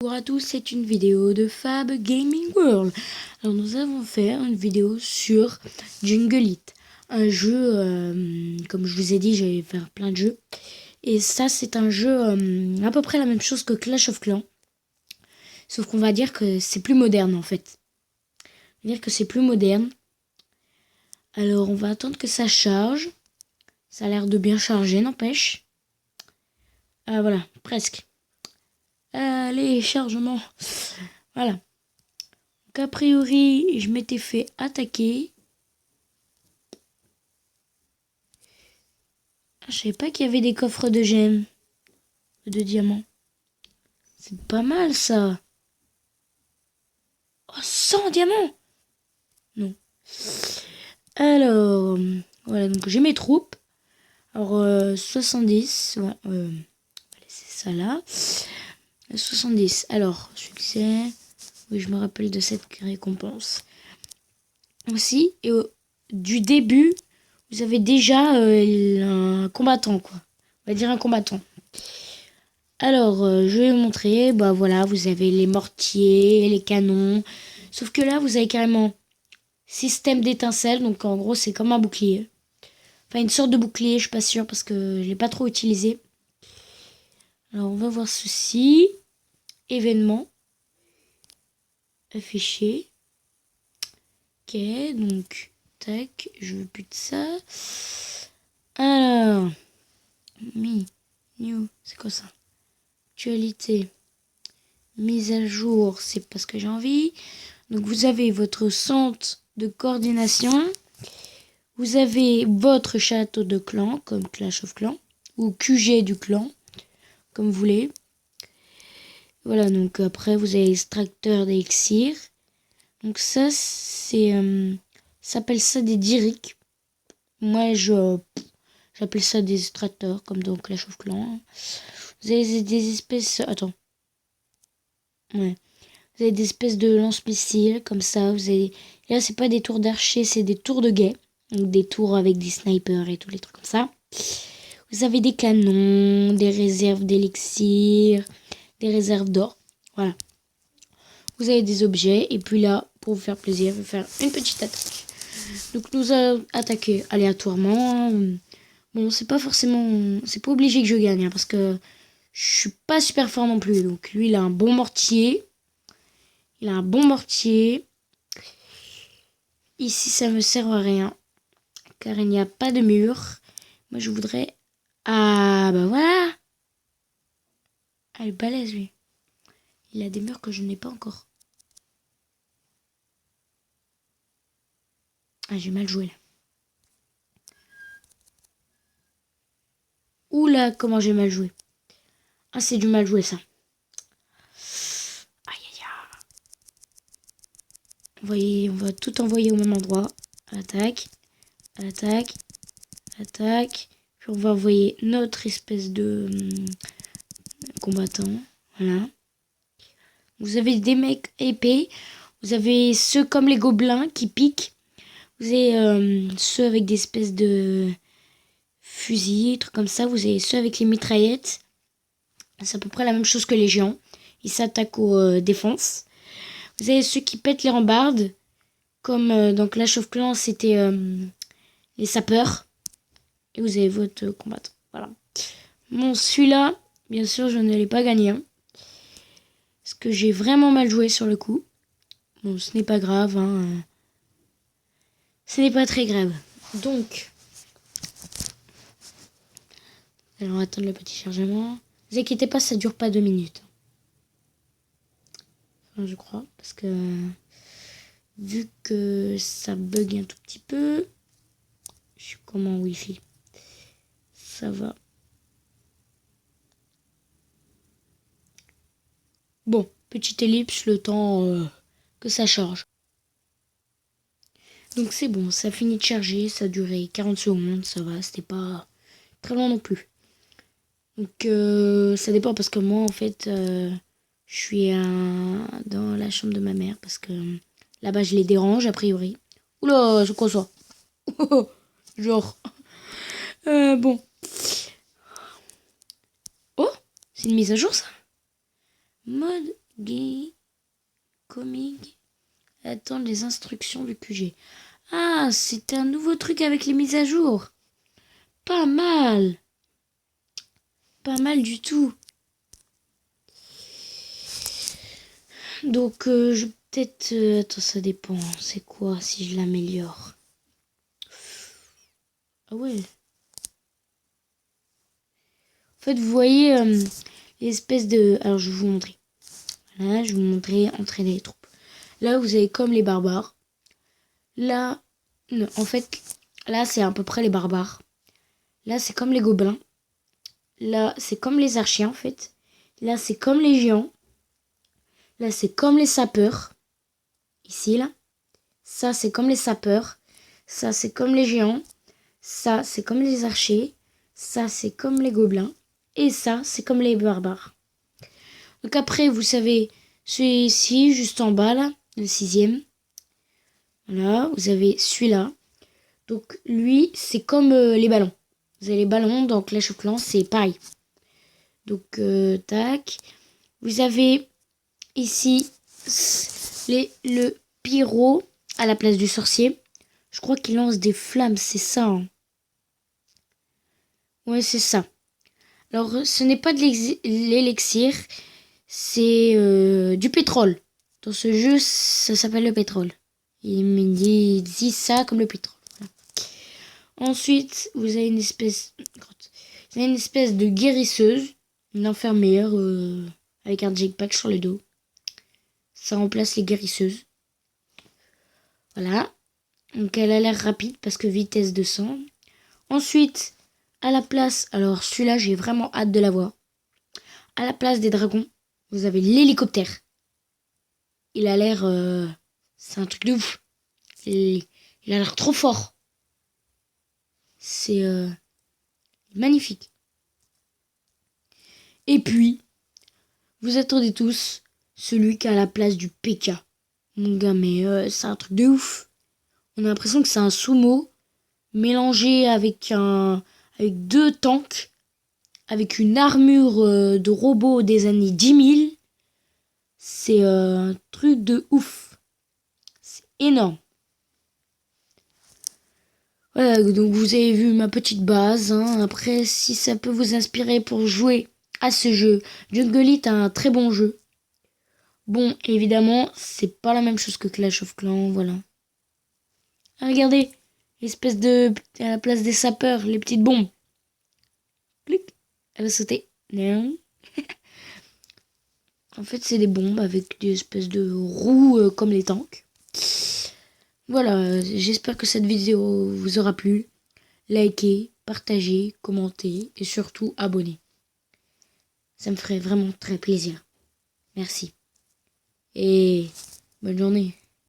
Bonjour à tous, c'est une vidéo de Fab Gaming World. Alors nous avons fait une vidéo sur Jungle It, un jeu, comme je vous ai dit, j'allais faire plein de jeux. Et ça c'est un jeu à peu près la même chose que Clash of Clans, sauf qu'on va dire que c'est plus moderne en fait. On va dire que c'est plus moderne. Alors on va attendre que ça charge. Ça a l'air de bien charger, n'empêche. Ah voilà, presque. Allez, chargement. Voilà. Donc a priori, je m'étais fait attaquer. Je savais pas qu'il y avait des coffres de gemmes, de diamants. C'est pas mal ça. Oh, 100 diamants. Non. Alors, voilà, donc j'ai mes troupes. Alors, 70. Ouais, on va laisser ça là. 70. Alors, succès. Oui, je me rappelle de cette récompense. Aussi, et du début, vous avez déjà un combattant, quoi. On va dire un combattant. Alors, je vais vous montrer. Bah voilà, vous avez les mortiers, les canons. Sauf que là, vous avez carrément système d'étincelles. Donc, en gros, c'est comme un bouclier. Enfin, une sorte de bouclier, je suis pas sûre parce que je l'ai pas trop utilisé. Alors, on va voir ceci. Événement. Affiché. Ok, donc, tac, je veux plus de ça. Alors, new, c'est quoi ça? Actualité. Mise à jour, c'est parce que j'ai envie. Donc, vous avez votre centre de coordination. Vous avez votre château de clan, comme Clash of Clans. Ou QG du clan, comme vous voulez. Voilà, donc après, vous avez l'extracteur d'élixir. Donc ça, c'est... s'appelle ça des diriques. Moi, j'appelle ça des extracteurs, comme dans Clash of Clans. Vous avez des espèces... Attends. Ouais. Vous avez des espèces de lance-missiles, comme ça. Vous avez... Là, c'est pas des tours d'archers, c'est des tours de guet. Donc des tours avec des snipers et tous les trucs comme ça. Vous avez des canons, des réserves d'élixir, des réserves d'or. Voilà. Vous avez des objets. Et puis là, pour vous faire plaisir, je vais faire une petite attaque. Donc nous allons attaquer aléatoirement. Bon, c'est pas forcément... C'est pas obligé que je gagne, hein, parce que je suis pas super fort non plus. Donc lui, il a un bon mortier. Il a un bon mortier. Ici, ça me sert à rien, car il n'y a pas de mur. Moi, je voudrais... Ah, bah voilà. Ah, il est balèze, lui. Il a des murs que je n'ai pas encore. Ah, j'ai mal joué, là. Oula, comment j'ai mal joué. Ah, c'est du mal joué, ça. Aïe, aïe, aïe. Vous voyez, on va tout envoyer au même endroit. Attaque, attaque, attaque. Puis on va envoyer notre espèce de combattant. Voilà. Vous avez des mecs épais. Vous avez ceux comme les gobelins qui piquent. Vous avez ceux avec des espèces de fusils, trucs comme ça. Vous avez ceux avec les mitraillettes. C'est à peu près la même chose que les géants. Ils s'attaquent aux défenses. Vous avez ceux qui pètent les rambardes. Comme dans Clash of Clans, c'était les sapeurs. Et vous avez votre combattant. Voilà. Bon, celui-là, bien sûr, je ne l'ai pas gagné. Hein, parce que j'ai vraiment mal joué sur le coup. Bon, ce n'est pas grave. Hein, ce n'est pas très grave. Donc, allons attendre le petit chargement. Ne vous inquiétez pas, ça dure pas 2 minutes. Enfin, je crois. Parce que vu que ça bug un tout petit peu, je suis comme en Wi-Fi. Ça va. Bon, petite ellipse, le temps que ça charge. Donc c'est bon, ça finit de charger, ça a duré 40 secondes, ça va, c'était pas très long non plus. Donc ça dépend parce que moi en fait, je suis dans la chambre de ma mère parce que là-bas je les dérange a priori. Oula, je crois ça. Genre. Bon. Oh, c'est une mise à jour ça. Mode Comic. Attendre les instructions du QG. Ah, c'est un nouveau truc avec les mises à jour. Pas mal. Pas mal du tout. Donc, je peut-être... attends, ça dépend. C'est quoi si je l'améliore? Ah ouais. En fait, vous voyez l'espèce de... Alors, je vais vous montrer. Voilà, je vais vous montrer entraîner les troupes. Là, vous avez comme les barbares. Là, non, en fait, là, c'est à peu près les barbares. Là, c'est comme les gobelins. Là, c'est comme les archers, en fait. Là, c'est comme les géants. Là, c'est comme les sapeurs. Ici, là. Ça, c'est comme les sapeurs. Ça, c'est comme les géants. Ça, c'est comme les archers. Ça, c'est comme les gobelins. Et ça, c'est comme les barbares. Donc après, vous savez, celui-ci, juste en bas, là, le 6e. Voilà, vous avez celui-là. Donc lui, c'est comme les ballons. Vous avez les ballons, donc Clash of Clans, c'est pareil. Donc, tac. Vous avez ici le pyro à la place du sorcier. Je crois qu'il lance des flammes, c'est ça. Hein. Ouais, c'est ça. Alors, ce n'est pas de l'élixir, c'est du pétrole. Dans ce jeu, ça s'appelle le pétrole. Il dit ça comme le pétrole. Voilà. Ensuite, vous avez une espèce de guérisseuse, une infirmière avec un jetpack sur le dos. Ça remplace les guérisseuses. Voilà. Donc elle a l'air rapide parce que vitesse 200. Ensuite, à la place, alors celui-là j'ai vraiment hâte de l'avoir. À la place des dragons, vous avez l'hélicoptère. Il a l'air... c'est un truc de ouf. Il a l'air trop fort. C'est magnifique. Et puis, vous attendez tous celui qui a la place du P.K. Mon gars, mais c'est un truc de ouf. On a l'impression que c'est un sumo mélangé avec deux tanks, avec une armure de robot des années 10 000. C'est un truc de ouf. C'est énorme. Voilà, donc vous avez vu ma petite base. Hein. Après, si ça peut vous inspirer pour jouer à ce jeu, Jungle est un très bon jeu. Bon, évidemment, c'est pas la même chose que Clash of Clans, voilà. Ah, regardez, espèce de... à la place des sapeurs, les petites bombes. Clic, elle va sauter. Non. En fait, c'est des bombes avec des espèces de roues comme les tanks. Voilà, j'espère que cette vidéo vous aura plu. Likez, partagez, commentez et surtout abonnez. Ça me ferait vraiment très plaisir. Merci. Et bonne journée.